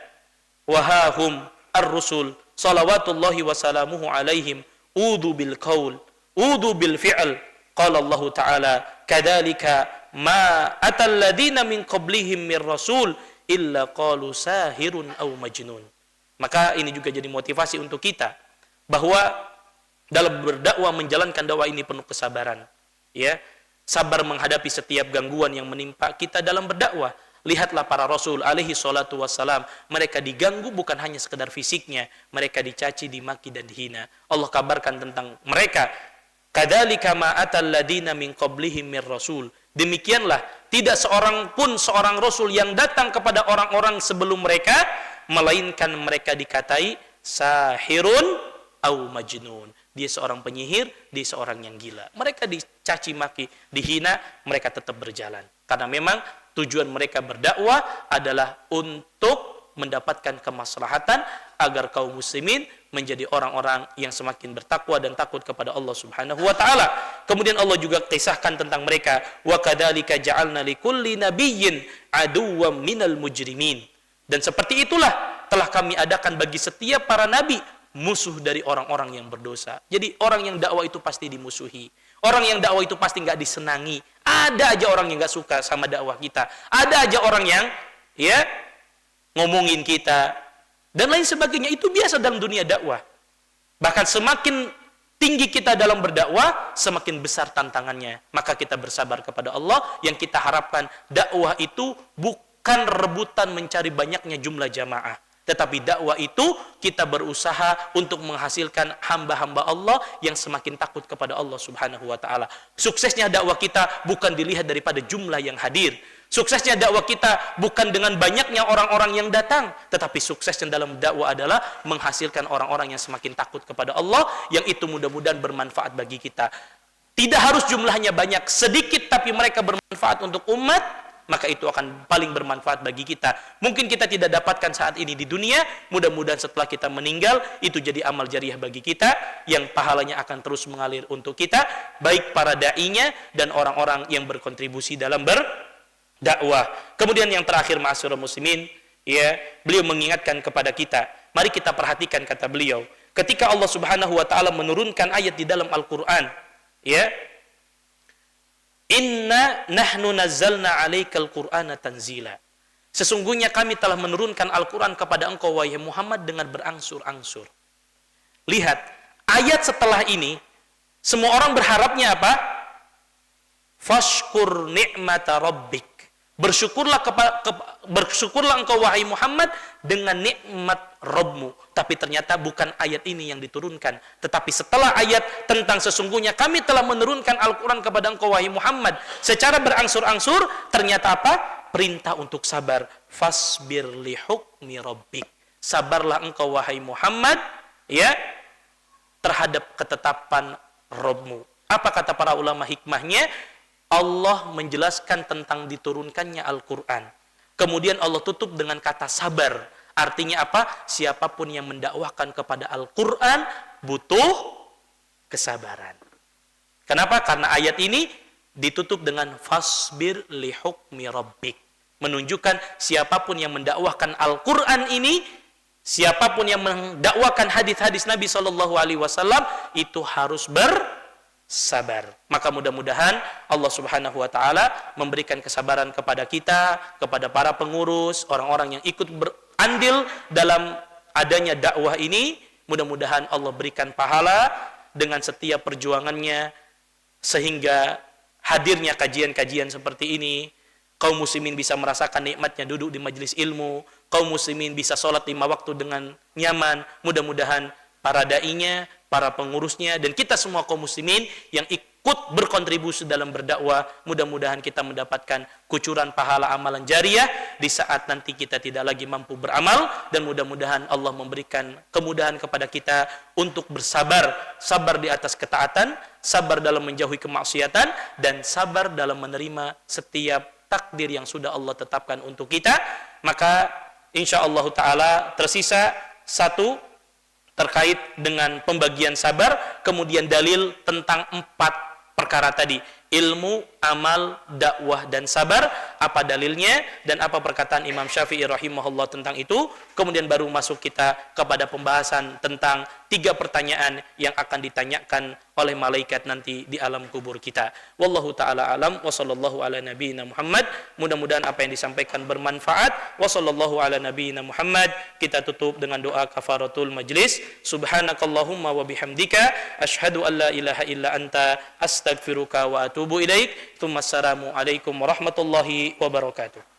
Speaker 1: wa hahum ar-rusul salawatullahi wa salamuhu alaihim udu bil qaul udu bil fi'l. Qala Allah Ta'ala kadzalika ma atal ladina min qablihim mir rasul illa qalu sahirun aw majnun. Maka ini juga jadi motivasi untuk kita bahwa dalam berdakwah, menjalankan dakwah ini penuh kesabaran. Ya, sabar menghadapi setiap gangguan yang menimpa kita dalam berdakwah. Lihatlah para rasul alaihi salatu wassalam, mereka diganggu bukan hanya sekedar fisiknya, mereka dicaci, dimaki dan dihina. Allah kabarkan tentang mereka, kadzalika ma atal ladina min qablihim mir rasul. Demikianlah tidak seorang pun seorang rasul yang datang kepada orang-orang sebelum mereka melainkan mereka dikatai sahirun au majnun. Dia seorang penyihir, dia seorang yang gila. Mereka dicaci maki, dihina, mereka tetap berjalan. Karena memang tujuan mereka berdakwah adalah untuk mendapatkan kemaslahatan agar kaum muslimin menjadi orang-orang yang semakin bertakwa dan takut kepada Allah Subhanahu wa taala. Kemudian Allah juga kisahkan tentang mereka, wa kadzalika ja'alna likulli nabiyyin aduwwan minal mujrimin. Dan seperti itulah telah kami adakan bagi setiap para nabi musuh dari orang-orang yang berdosa. Jadi orang yang dakwah itu pasti dimusuhi. Orang yang dakwah itu pasti enggak disenangi. Ada aja orang yang enggak suka sama dakwah kita. Ada aja orang yang ya ngomongin kita dan lain sebagainya. Itu biasa dalam dunia dakwah. Bahkan semakin tinggi kita dalam berdakwah, semakin besar tantangannya. Maka kita bersabar kepada Allah. Yang kita harapkan dakwah itu bukan rebutan mencari banyaknya jumlah jamaah, tetapi dakwah itu kita berusaha untuk menghasilkan hamba-hamba Allah yang semakin takut kepada Allah Subhanahu wa taala. Suksesnya dakwah kita bukan dilihat daripada jumlah yang hadir. Suksesnya dakwah kita bukan dengan banyaknya orang-orang yang datang, tetapi suksesnya dalam dakwah adalah menghasilkan orang-orang yang semakin takut kepada Allah, yang itu mudah-mudahan bermanfaat bagi kita. Tidak harus jumlahnya banyak, sedikit tapi mereka bermanfaat untuk umat, maka itu akan paling bermanfaat bagi kita. Mungkin kita tidak dapatkan saat ini di dunia, mudah-mudahan setelah kita meninggal itu jadi amal jariah bagi kita yang pahalanya akan terus mengalir untuk kita, baik para da'inya dan orang-orang yang berkontribusi dalam berdakwah. Kemudian yang terakhir, ma'asyiral muslimin, ya, beliau mengingatkan kepada kita, mari kita perhatikan kata beliau, ketika Allah Subhanahu wa taala menurunkan ayat di dalam Al-Qur'an, ya, inna nahnu nazzalna 'alaikal qur'ana tanzila. Sesungguhnya kami telah menurunkan Al-Qur'an kepada engkau wahai Muhammad dengan berangsur-angsur. Lihat, ayat setelah ini semua orang berharapnya apa? Fashkur ni'mata rabbik. Bersyukurlah engkau wahai Muhammad dengan nikmat Rabbmu. Tapi ternyata bukan ayat ini yang diturunkan, tetapi setelah ayat tentang sesungguhnya kami telah menurunkan Al-Quran kepada engkau wahai Muhammad secara berangsur-angsur, ternyata apa? Perintah untuk sabar. Fasbir li hukmi rabbik. Sabarlah engkau wahai Muhammad, ya, terhadap ketetapan Rabbmu. Apa kata para ulama hikmahnya? Allah menjelaskan tentang diturunkannya Al-Quran. Kemudian Allah tutup dengan kata sabar. Artinya apa? Siapapun yang mendakwahkan kepada Al-Quran butuh kesabaran. Kenapa? Karena ayat ini ditutup dengan fasbir li hukmi rabbik. Menunjukkan siapapun yang mendakwahkan Al-Quran ini, siapapun yang mendakwakan hadis-hadis Nabi SAW, itu harus bersabar. Maka mudah-mudahan Allah Subhanahu wa taala memberikan kesabaran kepada kita, kepada para pengurus, orang-orang yang ikut berandil dalam adanya dakwah ini. Mudah-mudahan Allah berikan pahala dengan setiap perjuangannya, sehingga hadirnya kajian-kajian seperti ini, kaum muslimin bisa merasakan nikmatnya duduk di majelis ilmu, kaum muslimin bisa sholat 5 waktu dengan nyaman. Mudah-mudahan para da'inya, para pengurusnya, dan kita semua kaum muslimin yang ikut berkontribusi dalam berdakwah, mudah-mudahan kita mendapatkan kucuran pahala amalan jariah di saat nanti kita tidak lagi mampu beramal, dan mudah-mudahan Allah memberikan kemudahan kepada kita untuk bersabar, sabar di atas ketaatan, sabar dalam menjauhi kemaksiatan, dan sabar dalam menerima setiap takdir yang sudah Allah tetapkan untuk kita. Maka insyaallah ta'ala tersisa satu terkait dengan pembagian sabar, kemudian dalil tentang 4 perkara tadi: ilmu, amal, dakwah, dan sabar. Apa dalilnya dan apa perkataan Imam Syafi'i rahimahullah tentang itu. Kemudian baru masuk kita kepada pembahasan tentang 3 pertanyaan yang akan ditanyakan oleh malaikat nanti di alam kubur kita. Wallahu ta'ala alam wa sallallahu ala nabiyina Muhammad. Mudah-mudahan apa yang disampaikan bermanfaat. Wa sallallahu ala nabiyina Muhammad. Kita tutup dengan doa kafaratul majlis. Subhanakallahumma wa bihamdika asyhadu an la ilaha illa anta astaghfiruka wa atubu ilaik. Assalamu alaikum warahmatullahi wabarakatuh.